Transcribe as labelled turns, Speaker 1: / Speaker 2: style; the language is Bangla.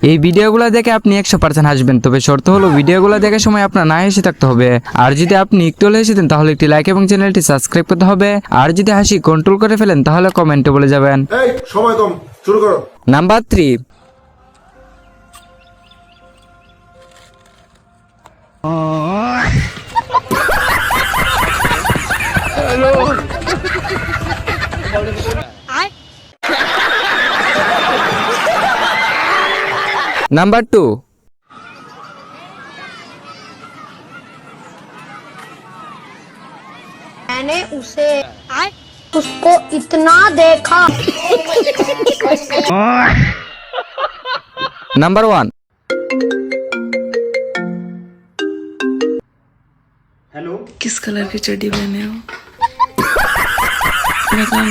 Speaker 1: এই ভিডিওগুলো দেখে আপনি 100% হাসবেন, তবে শর্ত হলো ভিডিওগুলো দেখার সময় আপনার না হেসে থাকতে হবে। আর যদি আপনি একটু হলে হেসে দেন তাহলে একটি লাইক এবং চ্যানেলটি সাবস্ক্রাইব করতে হবে। আর যদি হাসি কন্ট্রোল করে ফেলেন তাহলে কমেন্টে বলে যাবেন।
Speaker 2: এই সময় কম, শুরু করো।
Speaker 1: নাম্বার 3, নাম্বার 2,
Speaker 3: मैंने उसको इतना देखा।
Speaker 1: নাম্বার 1,
Speaker 4: किस कलर की चड्डी पहने हो? बताओ।